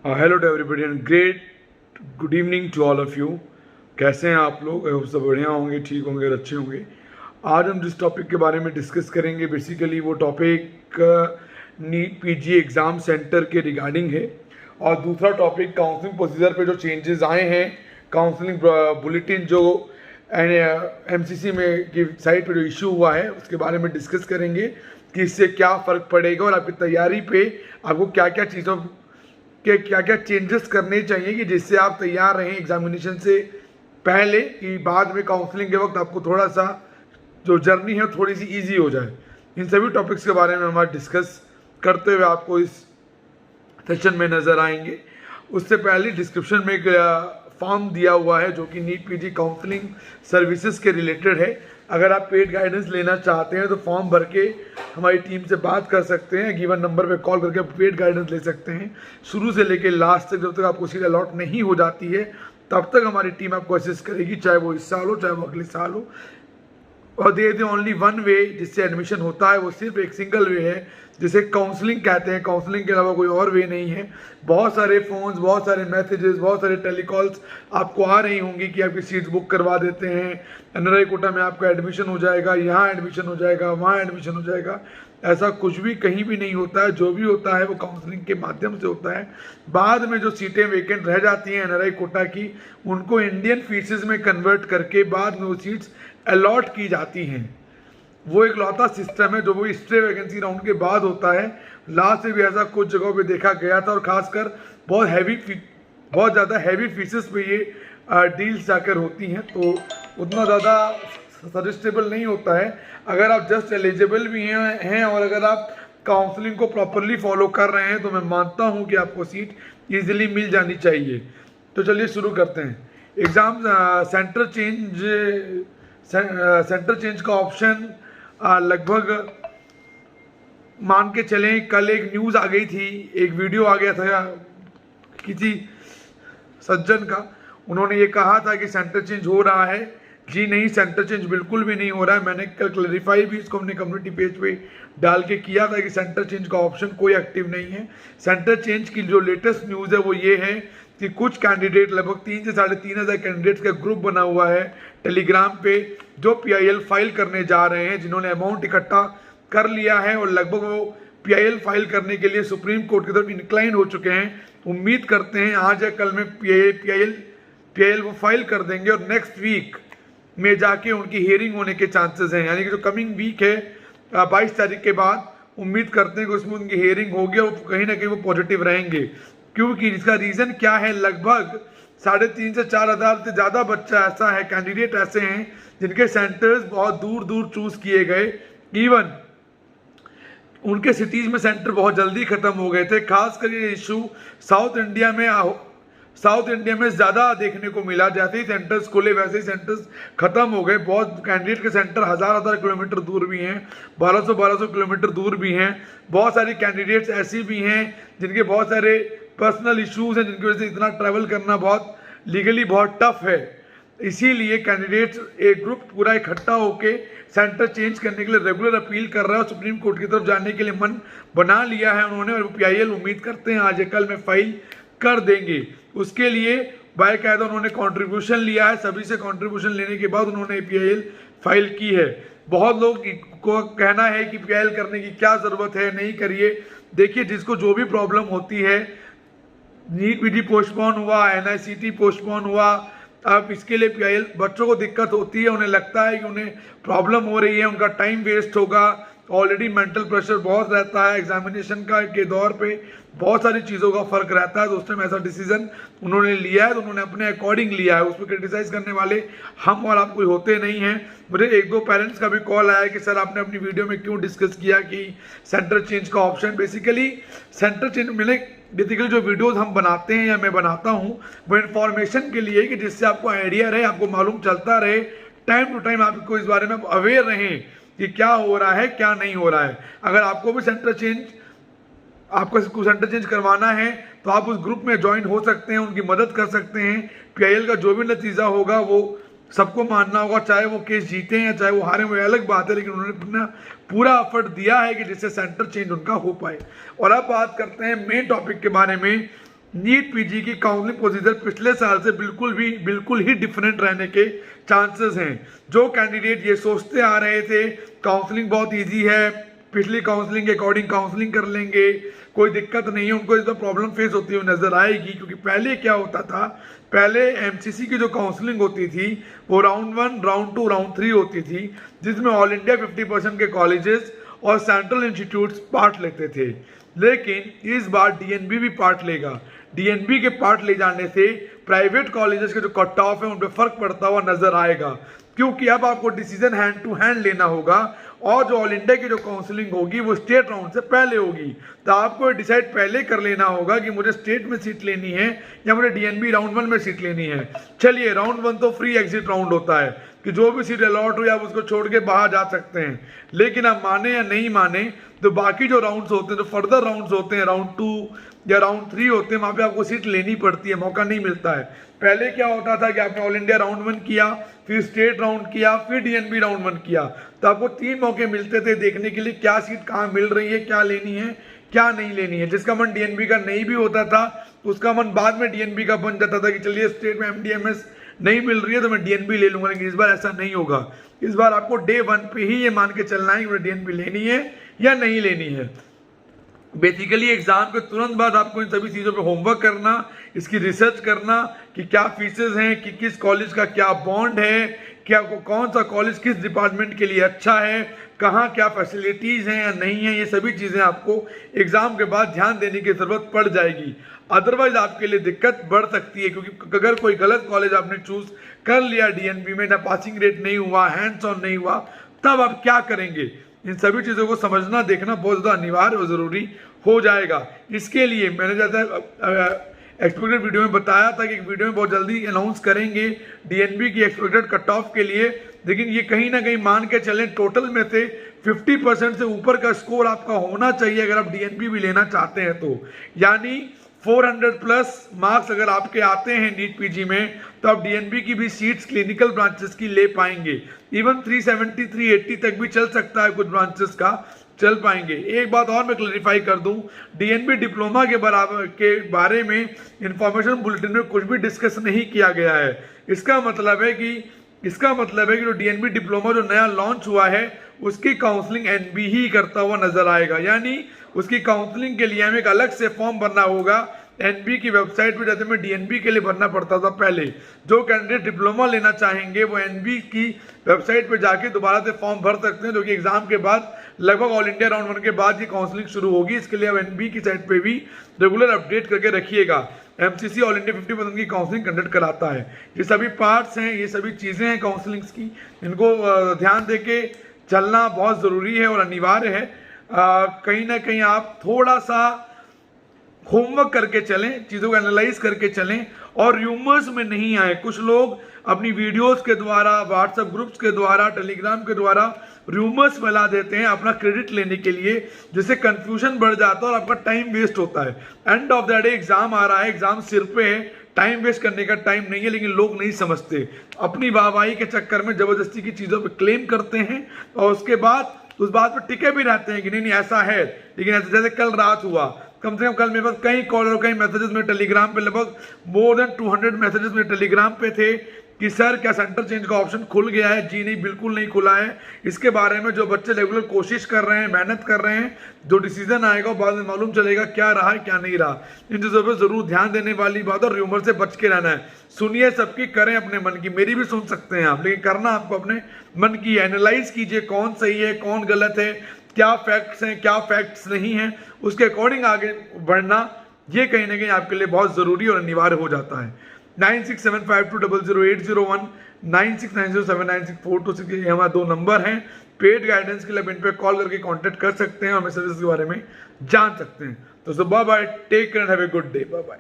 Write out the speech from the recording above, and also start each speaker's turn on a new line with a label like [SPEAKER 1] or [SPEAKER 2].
[SPEAKER 1] Hello to everybody and great good evening to all of you. कैसे हैं आप लोग? सब बढ़िया होंगे, ठीक होंगे और अच्छे होंगे। आज हम जिस टॉपिक के बारे में डिस्कस करेंगे बेसिकली वो topic NEET PG exam centre के रिगार्डिंग है, और दूसरा टॉपिक काउंसलिंग प्रोसीजर पे जो चेंजेस आए हैं, काउंसलिंग बुलेटिन जो एमसीसी में की साइट पे जो इशू हुआ है उसके बारे में डिस्कस करेंगे कि इससे क्या फ़र्क पड़ेगा और आपकी तैयारी पे आपको क्या क्या चीज़ों कि क्या क्या चेंजेस करने चाहिए कि जिससे आप तैयार रहें एग्जामिनेशन से पहले, कि बाद में काउंसलिंग के वक्त आपको थोड़ा सा जो जर्नी है थोड़ी सी इजी हो जाए। इन सभी टॉपिक्स के बारे में हम आज डिस्कस करते हुए आपको इस सेशन में नज़र आएंगे। उससे पहले डिस्क्रिप्शन में एक फॉर्म दिया हुआ है जो कि नीट पीजी काउंसलिंग सर्विसेज के रिलेटेड है। अगर आप पेड गाइडेंस लेना चाहते हैं तो फॉर्म भर के हमारी टीम से बात कर सकते हैं। गिवन नंबर पे कॉल करके आप पेड गाइडेंस ले सकते हैं। शुरू से लेकर लास्ट तक जब तक आपको सीट अलॉट नहीं हो जाती है तब तक हमारी टीम आपको असिस्ट करेगी, चाहे वो इस साल हो चाहे वो अगले साल हो। और there is only one way जिससे एडमिशन होता है, वो सिर्फ एक सिंगल वे है जिसे काउंसलिंग कहते हैं। काउंसलिंग के अलावा कोई और वे नहीं है। बहुत सारे फ़ोन्स, बहुत सारे मैसेजेस, बहुत सारे टेलीकॉल्स आपको आ रही होंगी कि आपकी सीट्स बुक करवा देते हैं, एनआरआई कोटा में आपका एडमिशन हो जाएगा, यहाँ एडमिशन हो जाएगा, वहाँ एडमिशन हो जाएगा। ऐसा कुछ भी कहीं भी नहीं होता है। जो भी होता है वो काउंसलिंग के माध्यम से होता है। बाद में जो सीटें वेकेंट रह जाती हैं एनआरआई कोटा की, उनको इंडियन फीसेस में कन्वर्ट करके बाद में वो सीट्स अलॉट की जाती हैं। वो एक लौता सिस्टम है जो वो स्ट्रे वैकेंसी राउंड के बाद होता है। लास्ट से भी ऐसा कुछ जगहों पे देखा गया था, और खासकर बहुत ज़्यादा हैवी फीसेस पे ये डील्स जाकर होती हैं, तो उतना ज़्यादा सजेस्टेबल नहीं होता है। अगर आप जस्ट एलिजिबल भी हैं और अगर आप काउंसलिंग को प्रॉपरली फॉलो कर रहे हैं तो मैं मानता हूं कि आपको सीट ईजिली मिल जानी चाहिए। तो चलिए शुरू करते हैं। एग्ज़ाम सेंटर चेंज का ऑप्शन लगभग मान के चलें, कल एक न्यूज़ आ गई थी, एक वीडियो आ गया था किसी सज्जन का। उन्होंने ये कहा था कि सेंटर चेंज हो रहा है। जी नहीं, सेंटर चेंज बिल्कुल भी नहीं हो रहा है। मैंने कल क्लैरिफाई भी इसको अपने कम्युनिटी पेज पे डाल के किया था कि सेंटर चेंज का ऑप्शन कोई एक्टिव नहीं है। सेंटर चेंज की जो लेटेस्ट न्यूज़ है वो ये है कि कुछ कैंडिडेट, लगभग 3 से 3,500 कैंडिडेट्स का ग्रुप बना हुआ है टेलीग्राम पे, जो PIL फाइल करने जा रहे हैं, जिन्होंने अमाउंट इकट्ठा कर लिया है और लगभग वो PIL फाइल करने के लिए सुप्रीम कोर्ट की तरफ इंक्लाइन हो चुके हैं। उम्मीद करते हैं आज या कल में PIL वो फाइल कर देंगे और नेक्स्ट वीक में जाके उनकी हियरिंग होने के चांसेस हैं। यानी कि जो कमिंग वीक है 22 तारीख के बाद, उम्मीद करते हैं कि उसमें उनकी हियरिंग होगी और कहीं ना कहीं वो पॉजिटिव रहेंगे। क्योंकि इसका रीज़न क्या है, लगभग 3,500 से 4,000 से ज़्यादा बच्चा ऐसा है, कैंडिडेट ऐसे हैं जिनके सेंटर्स बहुत दूर दूर चूज़ किए गए। इवन उनके सिटीज़ में सेंटर बहुत जल्दी ख़त्म हो गए थे। खासकर ये इशू साउथ इंडिया में ज़्यादा देखने को मिला। जैसे ही सेंटर्स खुले वैसे ही सेंटर्स ख़त्म हो गए। बहुत कैंडिडेट के सेंटर हज़ार किलोमीटर दूर भी हैं, 1200 किलोमीटर दूर भी हैं। बहुत सारी कैंडिडेट्स ऐसी भी हैं जिनके बहुत सारे पर्सनल इश्यूज़ हैं, जिनकी वजह से इतना ट्रैवल करना बहुत लीगली बहुत टफ है। इसीलिए कैंडिडेट्स एक ग्रुप पूरा इकट्ठा होके सेंटर चेंज करने के लिए रेगुलर अपील कर रहा है और सुप्रीम कोर्ट की तरफ जाने के लिए मन बना लिया है उन्होंने, और PIL उम्मीद करते हैं आज या कल में फाइल कर देंगे। उसके लिए बाकायदा उन्होंने कंट्रीब्यूशन लिया है। सभी से कंट्रीब्यूशन लेने के बाद उन्होंने PIL फाइल की है। बहुत लोग को कहना है कि PIL करने की क्या ज़रूरत है, नहीं करिए। देखिए, जिसको जो भी प्रॉब्लम होती है, नीट पीजी पोस्टपोन हुआ, NICT पोस्टपोन हुआ, अब इसके लिए PIL बच्चों को दिक्कत होती है, उन्हें लगता है कि उन्हें प्रॉब्लम हो रही है, उनका टाइम वेस्ट होगा, ऑलरेडी मेंटल प्रेशर बहुत रहता है एग्जामिनेशन का के दौर पे, बहुत सारी चीज़ों का फ़र्क रहता है। तो उस टाइम ऐसा डिसीजन उन्होंने लिया है, तो उन्होंने अपने अकॉर्डिंग लिया है। उस पर क्रिटिसाइज़ करने वाले हम और आप कोई होते नहीं हैं। मुझे 1-2 पेरेंट्स का भी कॉल आया कि सर आपने अपनी वीडियो में क्यों डिस्कस किया कि सेंटर चेंज का option. Basically centre change basically जो वीडियोज़ हम बनाते हैं या मैं बनाता हूँ वो इन्फॉर्मेशन के लिए, कि जिससे आपको आइडिया रहे, आपको मालूम चलता रहे, टाइम टू टाइम आपको इस बारे में अवेयर रहें कि क्या हो रहा है क्या नहीं हो रहा है। अगर आपको भी सेंटर चेंज करवाना है तो आप उस ग्रुप में ज्वाइन हो सकते हैं, उनकी मदद कर सकते हैं। PIL का जो भी नतीजा होगा वो सबको मानना होगा, चाहे वो केस जीते हैं चाहे वो हारे, वो अलग बात है, लेकिन उन्होंने अपना पूरा एफर्ट दिया है कि जिससे सेंटर चेंज उनका हो पाए। और अब बात करते हैं मेन टॉपिक के बारे में नीट पीजी की काउंसलिंग प्रोसीजर पिछले साल से बिल्कुल ही डिफरेंट रहने के चांसेस हैं। जो कैंडिडेट ये सोचते आ रहे थे काउंसलिंग बहुत इजी है, पिछली काउंसलिंग के अकॉर्डिंग काउंसलिंग कर लेंगे, कोई दिक्कत नहीं है, उनको इसमें प्रॉब्लम फेस होती हुई नजर आएगी। क्योंकि पहले क्या होता था, पहले एमसीसी की जो काउंसलिंग होती थी वो राउंड 1, राउंड 2, राउंड 3 होती थी, जिसमें ऑल इंडिया 50% के कॉलेजेस और सेंट्रल इंस्टीट्यूट्स पार्ट लेते थे। लेकिन इस बार डीएनबी भी पार्ट लेगा। डीएनबी के पार्ट ले जाने से प्राइवेट कॉलेजेस के जो कट ऑफ है उन पर फर्क पड़ता हुआ नजर आएगा, क्योंकि अब आपको डिसीजन हैंड टू हैंड लेना होगा और जो ऑल इंडिया की जो काउंसलिंग होगी वो स्टेट राउंड से पहले होगी। तो आपको डिसाइड पहले कर लेना होगा कि मुझे स्टेट में सीट लेनी है या मुझे डीएनबी राउंड 1 में सीट लेनी है। चलिए, राउंड 1 तो फ्री एग्जिट राउंड होता है कि जो भी सीट अलॉट हो या उसको छोड़ के बाहर जा सकते हैं। लेकिन आप माने या नहीं माने तो बाकी जो राउंड्स होते हैं, जो फर्दर राउंड्स होते हैं, राउंड 2 या राउंड 3 होते हैं, वहां पे आपको सीट लेनी पड़ती है, मौका नहीं मिलता है। पहले क्या होता था कि आपने ऑल इंडिया राउंड 1 किया, फिर स्टेट राउंड किया, फिर डीएनबी राउंड 1 किया, तो आपको 3 मौके मिलते थे देखने के लिए क्या सीट कहाँ मिल रही है, क्या लेनी है, क्या नहीं लेनी है। जिसका मन डीएनबी का नहीं भी होता था उसका मन बाद में डीएनबी का बन जाता था कि चलिए स्टेट में एमडीएमएस नहीं मिल रही है तो मैं डीएनबी ले लूंगा। लेकिन इस बार ऐसा नहीं होगा। इस बार आपको डे 1 पे ही ये मान के चलना है कि मुझे डीएनबी लेनी है या नहीं लेनी है। बेसिकली एग्जाम के तुरंत बाद आपको इन सभी चीज़ों पे होमवर्क करना, इसकी रिसर्च करना कि क्या फीसेस हैं, कि किस कॉलेज का क्या बॉन्ड है, क्या कौन सा कॉलेज किस डिपार्टमेंट के लिए अच्छा है, कहाँ क्या फैसिलिटीज़ हैं या नहीं है, ये सभी चीज़ें आपको एग्ज़ाम के बाद ध्यान देने की ज़रूरत पड़ जाएगी। अदरवाइज आपके लिए दिक्कत बढ़ सकती है, क्योंकि अगर कोई गलत कॉलेज आपने चूज कर लिया डीएनबी में, ना पासिंग रेट नहीं हुआ, हैंड्स ऑन नहीं हुआ, तब आप क्या करेंगे। इन सभी चीज़ों को समझना देखना बहुत ज़्यादा अनिवार्य और ज़रूरी हो जाएगा। इसके लिए मैंने ज़्यादा एक्सपेक्टेड वीडियो में बताया था कि एक वीडियो में बहुत जल्दी अनाउंस करेंगे डीएनबी की एक्सपेक्टेड कट ऑफ के लिए। लेकिन ये कहीं ना कहीं मान के चलें टोटल में से 50% से ऊपर का स्कोर आपका होना चाहिए अगर आप डीएनबी भी लेना चाहते हैं तो। यानी 400 प्लस मार्क्स अगर आपके आते हैं नीट पीजी में तो आप डीएनबी की भी सीट्स क्लिनिकल ब्रांचेस की ले पाएंगे। इवन 370 380 तक भी चल सकता है, कुछ ब्रांचेस का चल पाएंगे। एक बात और मैं क्लैरिफाई कर दूं, डीएनबी डिप्लोमा के बारे में इंफॉर्मेशन बुलेटिन में कुछ भी डिस्कस नहीं किया गया है। इसका मतलब है कि जो डीएनबी डिप्लोमा जो नया लॉन्च हुआ है उसकी काउंसलिंग एनबी ही करता हुआ नजर आएगा। यानी उसकी काउंसलिंग के लिए हमें एक अलग से फॉर्म भरना होगा। एनबी की वेबसाइट पर जैसे में डीएनबी के लिए भरना पड़ता था पहले, जो कैंडिडेट डिप्लोमा लेना चाहेंगे वो एनबी की वेबसाइट पर जाके दोबारा से फॉर्म भर सकते हैं, जो कि एग्जाम के बाद लगभग ऑल इंडिया राउंड 1 के बाद ये काउंसलिंग शुरू होगी। इसके लिए अब एनबी की साइट पे भी रेगुलर अपडेट करके रखिएगा। एमसीसी ऑल इंडिया 50% की काउंसलिंग कंडक्ट कराता है। ये सभी पार्ट्स हैं, ये सभी चीज़ें हैं काउंसलिंग्स की, इनको ध्यान देके चलना बहुत ज़रूरी है और अनिवार्य है। कहीं ना कहीं आप थोड़ा सा होमवर्क करके चलें, चीज़ों को एनालाइज करके चलें और र्यूमर्स में नहीं आए। कुछ लोग अपनी वीडियोस के द्वारा, व्हाट्सएप ग्रुप्स के द्वारा, टेलीग्राम के द्वारा र्यूमर्स फैला देते हैं अपना क्रेडिट लेने के लिए, जिससे कंफ्यूजन बढ़ जाता है और आपका टाइम वेस्ट होता है। End of the day exam आ रहा है, एग्जाम सिर पे है, टाइम वेस्ट करने का टाइम नहीं है। लेकिन लोग नहीं समझते, अपनी वाहवाही के चक्कर में जबरदस्ती की चीज़ों पर क्लेम करते हैं और उसके बाद उस बात पर टिके भी रहते हैं कि नहीं ऐसा है। लेकिन ऐसे जैसे कल रात हुआ, कम से कम कल मेरे पास कई कॉल और कई मैसेजेस में टेलीग्राम पे, लगभग मोर देन 200 मैसेजेस में टेलीग्राम पे थे कि सर क्या सेंटर चेंज का ऑप्शन खुल गया है। जी नहीं, बिल्कुल नहीं खुला है। इसके बारे में जो बच्चे रेगुलर कोशिश कर रहे हैं, मेहनत कर रहे हैं, जो डिसीजन आएगा बाद में मालूम चलेगा क्या रहा है क्या नहीं रहा। इन चीज़ों पर जरूर ध्यान देने वाली बात, और र्यूमर से बच के रहना है। सुनिए सबकी, करें अपने मन की, मेरी भी सुन सकते हैं आप, लेकिन करना आपको अपने मन की। एनालाइज कीजिए कौन सही है कौन गलत है, क्या फैक्ट्स हैं क्या फैक्ट्स नहीं हैं, उसके अकॉर्डिंग आगे बढ़ना ये कहीं ना कहीं आपके लिए बहुत ज़रूरी और अनिवार्य हो जाता है। 9675200801 9690796426 ये हमारे 2 नंबर हैं। पेड गाइडेंस के लिए आप इन पे कॉल करके कांटेक्ट कर सकते हैं और हमें सर्विस के बारे में जान सकते हैं। तो bye bye, take care and have a good day, bye bye.